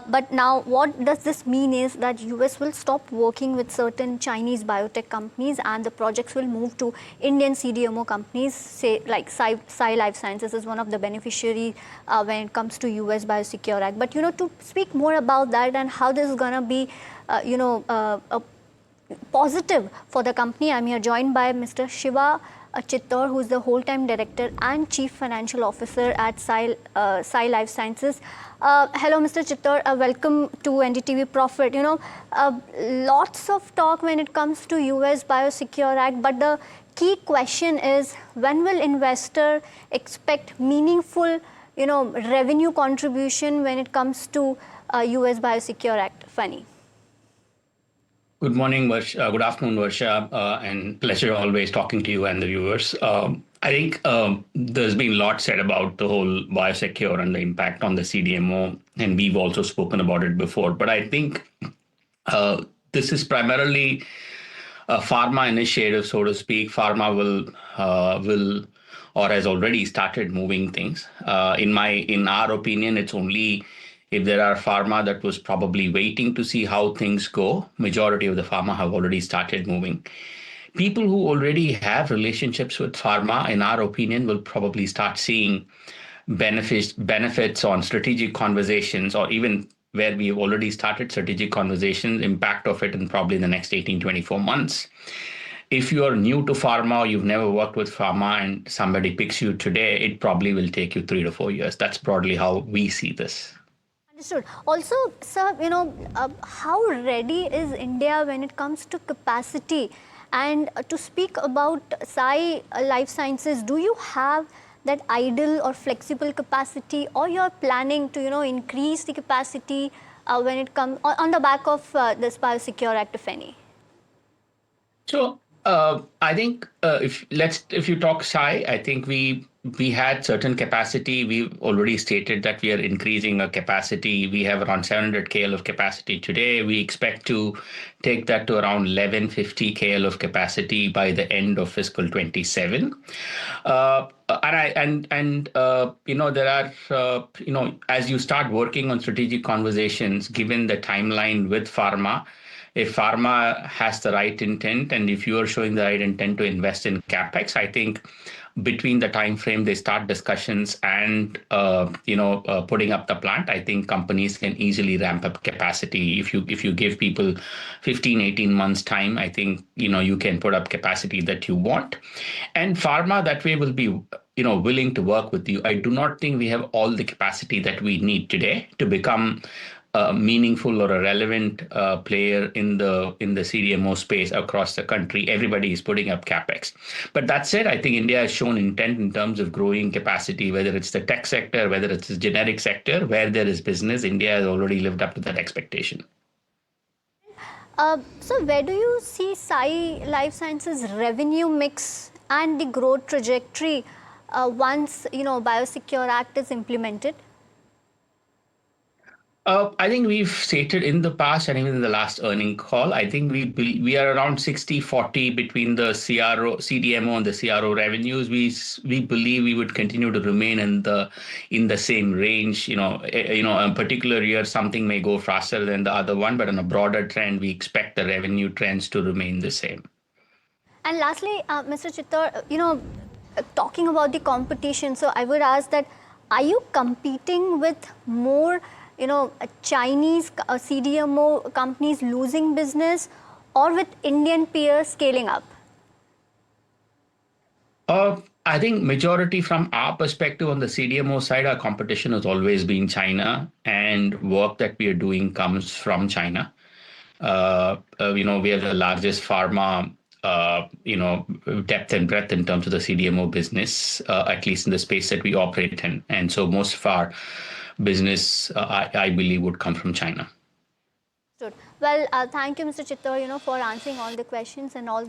But now what does this mean is that US will stop working with certain Chinese biotech companies and the projects will move to Indian CDMO companies, say like Sai Life Sciences is one of the beneficiaries when it comes to US Biosecure Act. But to speak more about that and how this is going to be, a positive for the company, I'm here joined by Mr. Siva Chittor, who is the whole-time director and chief financial officer at Sai Life Sciences. Hello, Mr. Chittor. Welcome to NDTV Profit. Lots of talk when it comes to U.S. Biosecure Act, but the key question is when will investor expect meaningful, revenue contribution when it comes to U.S. Biosecure Act? Fanny. Good morning, Varsha. Good afternoon, Varsha, and pleasure always talking to you and the viewers. I think there's been a lot said about the whole Biosecure and the impact on the CDMO, and we've also spoken about it before. But I think this is primarily a pharma initiative, so to speak. Pharma will or has already started moving things. In our opinion, it's only if there are pharma that was probably waiting to see how things go. Majority of the pharma have already started moving. People who already have relationships with pharma, in our opinion, will probably start seeing benefits on strategic conversations, or even where we've already started strategic conversations, impact of it in probably the next 18, 24 months. If you are new to pharma or you've never worked with pharma and somebody picks you today, it probably will take you 3 to 4 years. That's broadly how we see this. Understood. Also, sir, how ready is India when it comes to capacity? And to speak about Sai Life Sciences, do you have that idle or flexible capacity, or you're planning to, increase the capacity when it comes on the back of this Biosecure Act, if any? So I think if you talk Sai, I think we had certain capacity. We've already stated that we are increasing our capacity. We have around 700 KL of capacity today. We expect to take that to around 1150 KL of capacity by the end of fiscal 27. There are as you start working on strategic conversations, given the timeline with pharma. If pharma has the right intent, and if you are showing the right intent to invest in capex, I think between the time frame they start discussions and putting up the plant, I think companies can easily ramp up capacity. If you give people 15, 18 months time, I think you can put up capacity that you want, and pharma that way will be willing to work with you. I do not think we have all the capacity that we need today to become a meaningful or a relevant player in the CDMO space across the country. Everybody is putting up capex. But that said, I think India has shown intent in terms of growing capacity, whether it's the tech sector, whether it's the generic sector, where there is business. India has already lived up to that expectation. So where do you see Sai Life Sciences revenue mix and the growth trajectory once Biosecure Act is implemented? I think we've stated in the past and even in the last earning call, I think we are around 60-40 between the CDMO and the CRO revenues. We believe we would continue to remain in the same range. A particular year something may go faster than the other one, but on a broader trend, we expect the revenue trends to remain the same. And lastly, Mr. Chittor, talking about the competition, so I would ask that, are you competing with more Chinese CDMO companies losing business, or with Indian peers scaling up? I think majority from our perspective on the CDMO side, our competition has always been China, and work that we are doing comes from China. We are the largest pharma, depth and breadth in terms of the CDMO business, at least in the space that we operate in. And so most of our business, I believe, would come from China. Well, thank you, Mr. Chittor, for answering all the questions and all.